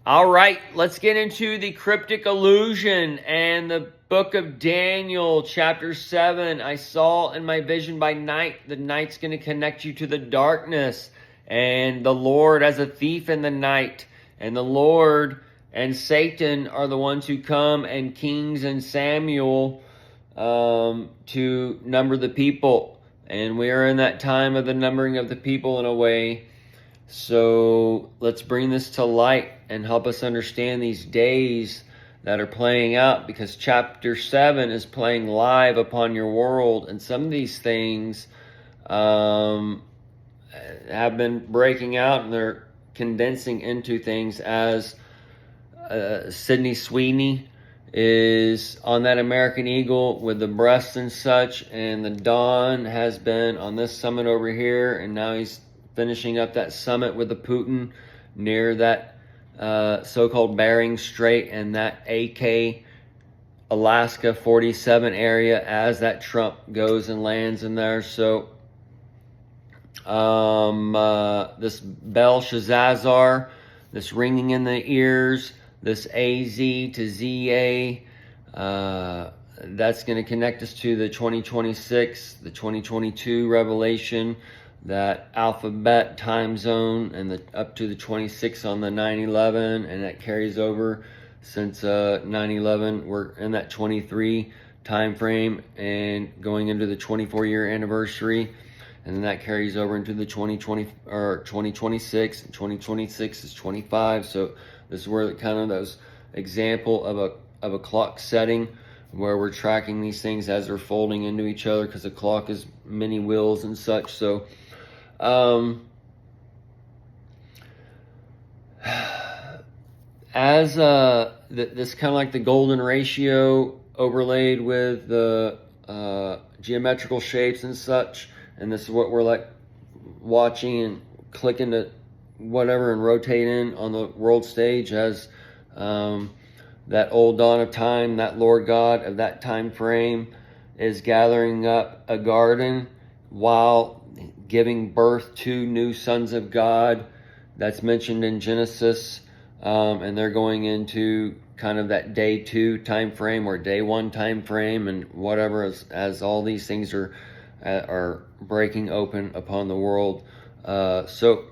All right, let's get into the cryptic illusion and the book of Daniel, chapter 7. I saw in my vision by night, the night's going to connect you to the darkness, and the Lord as a thief in the night, and the Lord and Satan are the ones who come, and kings and Samuel to number the people. And we are in that time of the numbering of the people in a way. So let's bring this to light and help us understand these days that are playing out, because chapter 7 is playing live upon your world, and some of these things have been breaking out, and they're condensing into things as Sydney Sweeney is on that American Eagle with the breasts and such, and the Don has been on this summit over here, and now he's finishing up that summit with the Putin near that so-called Bering Strait and that AK Alaska 47 area as that Trump goes and lands in there. So this Belshazzar, this ringing in the ears, this AZ to ZA, that's going to connect us to the 2026, the 2022 revelation, that alphabet time zone, and up to the 26 on the 9/11, and that carries over since 9/11. We're in that 23 time frame and going into the 24-year anniversary, and then that carries over into the 2020 or 2026. And 2026 is 25. So this is where kind of those example of a clock setting, where we're tracking these things as they're folding into each other, because the clock is many wheels and such. So as this kind of like the golden ratio overlaid with the geometrical shapes and such, and this is what we're like watching and clicking to whatever and rotating on the world stage as that old dawn of time, that Lord God of that time frame is gathering up a garden while giving birth to new sons of God. That's mentioned in Genesis, and they're going into kind of that day 2 time frame or day 1 time frame, and whatever, as all these things are breaking open upon the world. So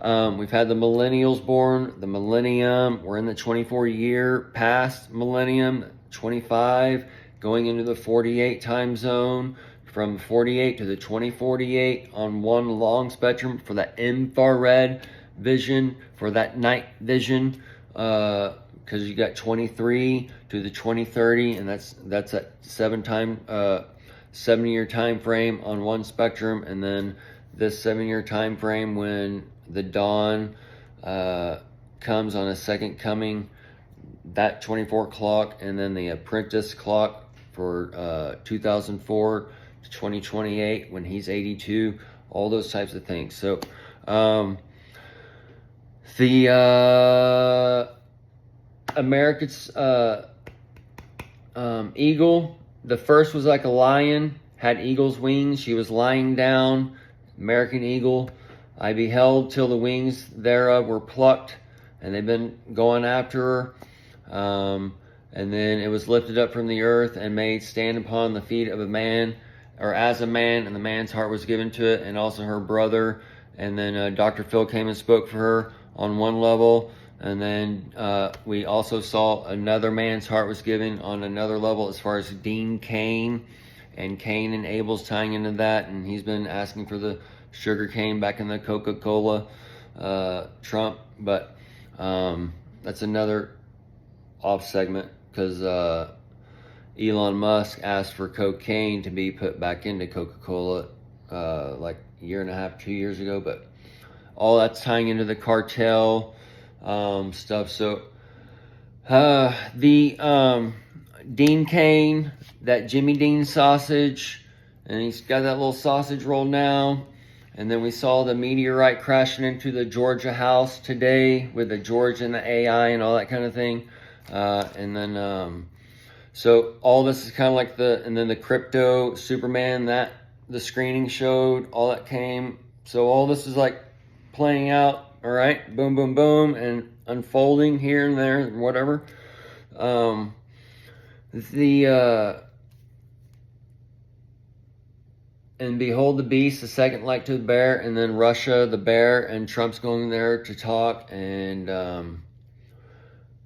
we've had the millennials born, the millennium. We're in the 24-year past millennium, 25, going into the 48 time zone. From 48 to the 2048 on one long spectrum for that infrared vision, for that night vision, because you got 23 to the 2030, and that's a 7-year time frame on one spectrum, and then this 7-year time frame when the dawn comes on a second coming, that 24 clock, and then the apprentice clock for 2004 to 2028 when he's 82, all those types of things. So the America's eagle, the first was like a lion, had eagle's wings. She was lying down, American eagle. I beheld till the wings thereof were plucked, and they've been going after her. And then it was lifted up from the earth and made stand upon the feet of a man, or as a man, and the man's heart was given to it, and also her brother. And then Dr. Phil came and spoke for her on one level, and then we also saw another man's heart was given on another level, as far as Dean Cain, and Cain and Abel's tying into that, and he's been asking for the sugar cane back in the Coca-Cola Trump, but that's another off segment, because Elon Musk asked for cocaine to be put back into Coca-Cola like a year and a half, 2 years ago. But all that's tying into the cartel stuff. So the Dean Cain, that Jimmy Dean sausage, and he's got that little sausage roll now. And then we saw the meteorite crashing into the Georgia house today with the George and the AI and all that kind of thing. And then so all this is kind of like and then the crypto Superman that the screening showed, all that came. So all this is like playing out, all right, boom, boom, boom. And unfolding here and there, whatever. And behold the beast, the second like to the bear, and then Russia, the bear, and Trump's going there to talk, and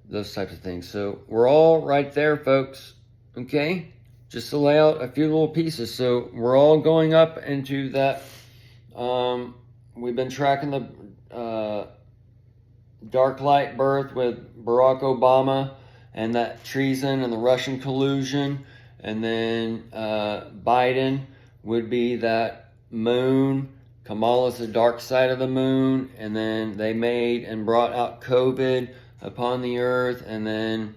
those types of things. So we're all right there, folks. Okay? Just to lay out a few little pieces. So we're all going up into that. We've been tracking the dark light birth with Barack Obama and that treason and the Russian collusion. And then Biden would be that moon. Kamala's the dark side of the moon. And then they made and brought out COVID upon the earth. And then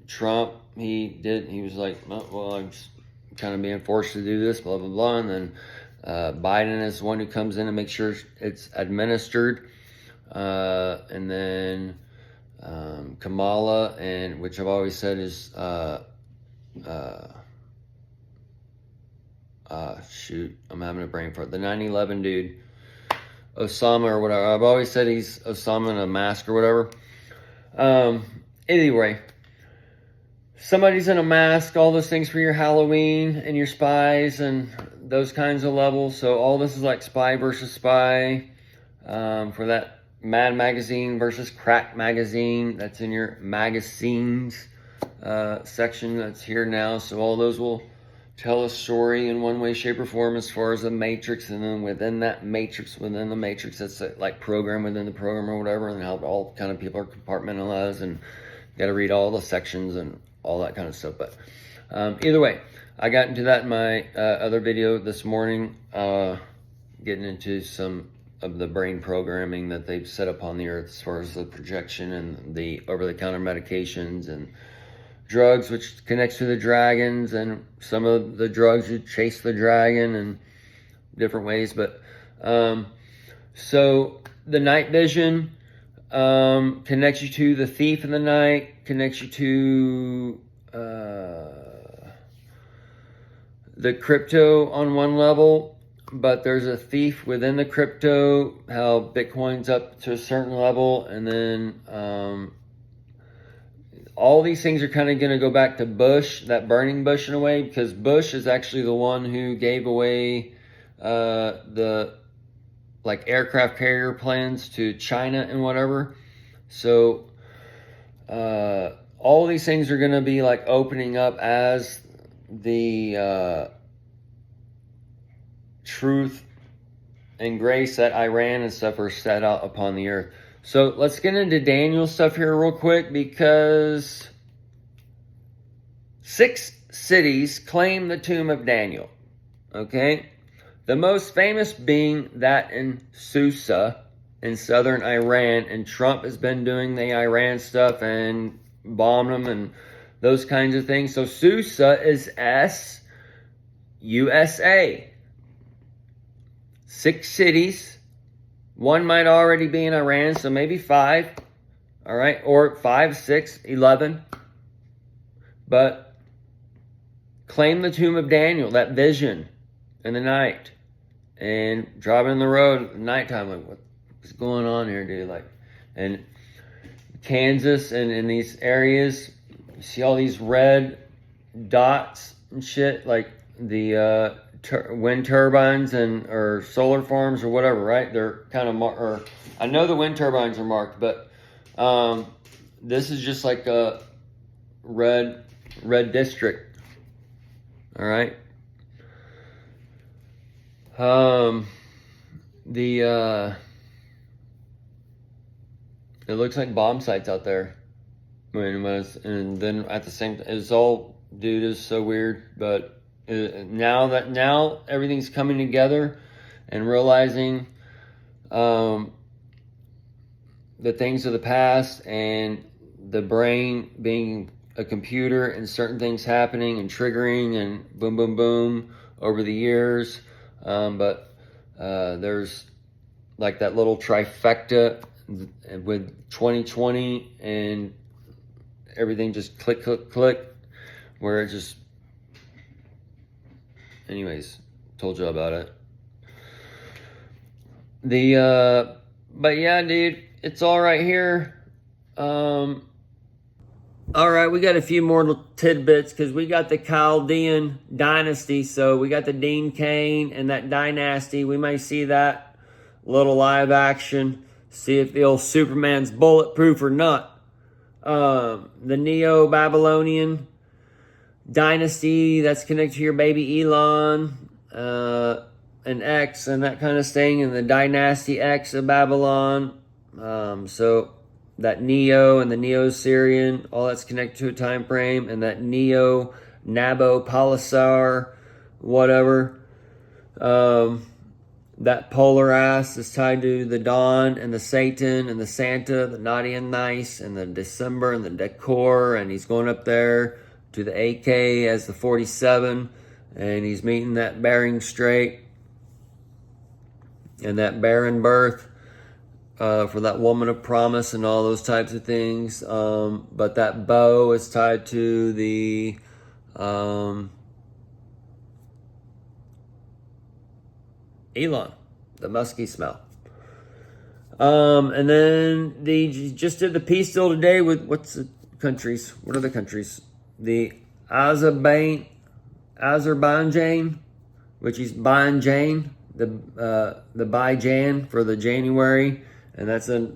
Trump, he was like, oh, well, I'm just kind of being forced to do this, blah, blah, blah. And then Biden is the one who comes in and makes sure it's administered. And then Kamala, and which I've always said is shoot, I'm having a brain fart. The 9/11 dude, Osama or whatever. I've always said he's Osama in a mask or whatever. Anyway, somebody's in a mask, all those things for your Halloween and your spies and those kinds of levels. So all this is like spy versus spy for that Mad Magazine versus Crack Magazine. That's in your magazines section that's here now. So all those will tell a story in one way, shape, or form as far as the matrix, and then within that matrix, within the matrix, that's like program within the program or whatever, and how all kind of people are compartmentalized, and you got to read all the sections and all that kind of stuff. But either way, I got into that in my other video this morning, getting into some of the brain programming that they've set up on the earth as far as the projection and the over-the-counter medications and drugs, which connects to the dragons, and some of the drugs that chase the dragon in different ways. But so the night vision connects you to the thief in the night, connects you to the crypto on one level, but there's a thief within the crypto, how Bitcoin's up to a certain level, and then all these things are kind of going to go back to Bush, that burning Bush in a way, because Bush is actually the one who gave away the like aircraft carrier plans to China and whatever. So all these things are going to be like opening up as the truth and grace that Iran and stuff are set out upon the earth. So let's get into Daniel stuff here real quick, because 6 cities claim the tomb of Daniel. Okay? The most famous being that in Susa in southern Iran, and Trump has been doing the Iran stuff and bombed them and those kinds of things. So Susa is S-U-S-A. 6 cities. One might already be in Iran, so maybe 5. All right, or 5, 6, 11. But claim the tomb of Daniel, that vision in the night, and driving in the road at nighttime, like, what's going on here, dude? Like, and Kansas and in these areas, you see all these red dots and shit, like the wind turbines and or solar farms or whatever, right? They're kind of or I know the wind turbines are marked, but this is just like a red district. All right. It looks like bomb sites out there. And then at the same time, it's all, dude, is so weird, but now everything's coming together and realizing the things of the past, and the brain being a computer, and certain things happening and triggering and boom, boom, boom over the years. But there's like that little trifecta with 2020 and everything just click, click, click, where it just, anyways, told you about it. The But yeah, dude, it's all right here. All right, we got a few more little tidbits because we got the Chaldean dynasty. So we got the Dean Cain and that dynasty. We may see that little live action. See if the old Superman's bulletproof or not. The Neo-Babylonian dynasty that's connected to your baby Elon, and X and that kind of thing, and the dynasty X of Babylon. So that Neo and the Neo-Syrian, all that's connected to a time frame, and that Neo-Nabopolassar, whatever. That polar ass is tied to the dawn and the Satan and the Santa, the naughty and nice, and the December and the decor, and he's going up there to the AK as the 47, and he's meeting that Bering Strait and that barren birth for that woman of promise and all those types of things. But that bow is tied to the Elon, the musky smell. And then they just did the peace deal today with what's the countries? What are the countries? The Azerbaijan, which is Banjan, the Bajan for the January, and that's a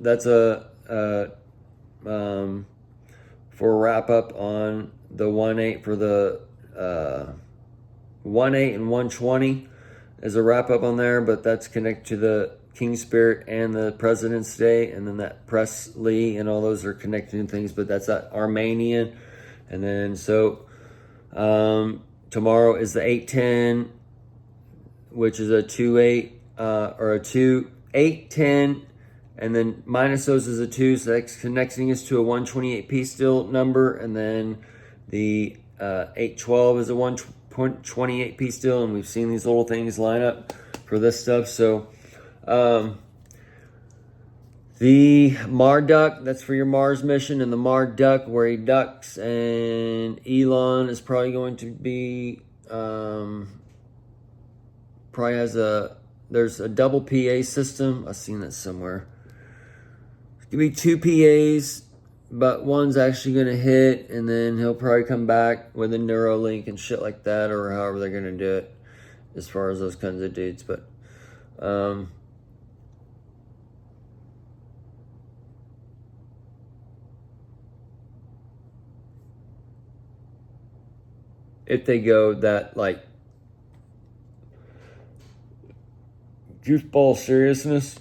for a wrap up on the 1/8 for the 1/8 and 120 as a wrap up on there, but that's connected to the King Spirit and the President's Day, and then that Presley and all those are connected in things, but that's that Armenian. And then so tomorrow is the 810, which is a 2/8 or a 2/810, and then minus those is a 2, so that's connecting us to a 128 peace deal number, and then the 812 is a 128 peace deal, and we've seen these little things line up for this stuff. So the Marduk, that's for your Mars mission, and the Marduk where he ducks, and Elon is probably going to be probably has there's a double PA system. I've seen that somewhere. It's gonna be 2 PAs, but one's actually gonna hit, and then he'll probably come back with a Neuralink and shit like that, or however they're gonna do it as far as those kinds of dudes. But if they go that like goofball seriousness,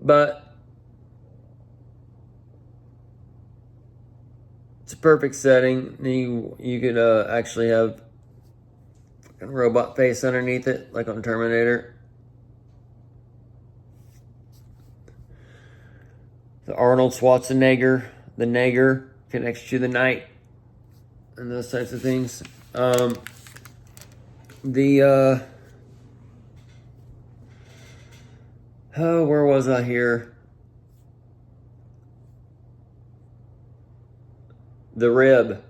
but it's a perfect setting. You could actually have a robot face underneath it, like on Terminator. The Arnold Schwarzenegger, the Nager connects to the night, and those types of things. Where was I here? The rib.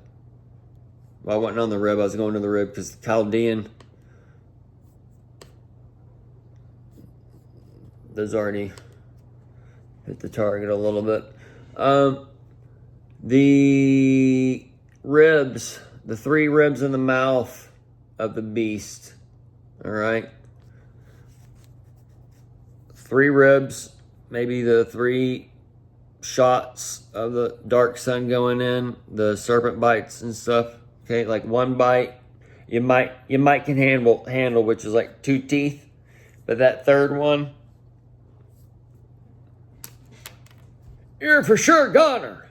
Well, I wasn't on the rib. I was going to the rib because the Chaldean. There's already hit the target a little bit. The ribs, the 3 ribs in the mouth of the beast. All right. 3 ribs, maybe the 3 shots of the dark sun going in, the serpent bites and stuff. Okay, like 1 bite, you might can handle, which is like 2 teeth, but that 3rd one, you're for sure goner.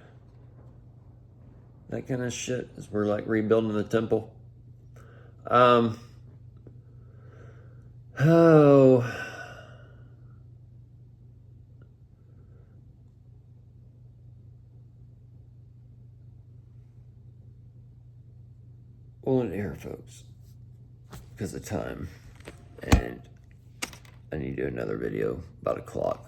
That kind of shit as we're like rebuilding the temple. We'll end it here, folks, because of time, and I need to do another video about a clock.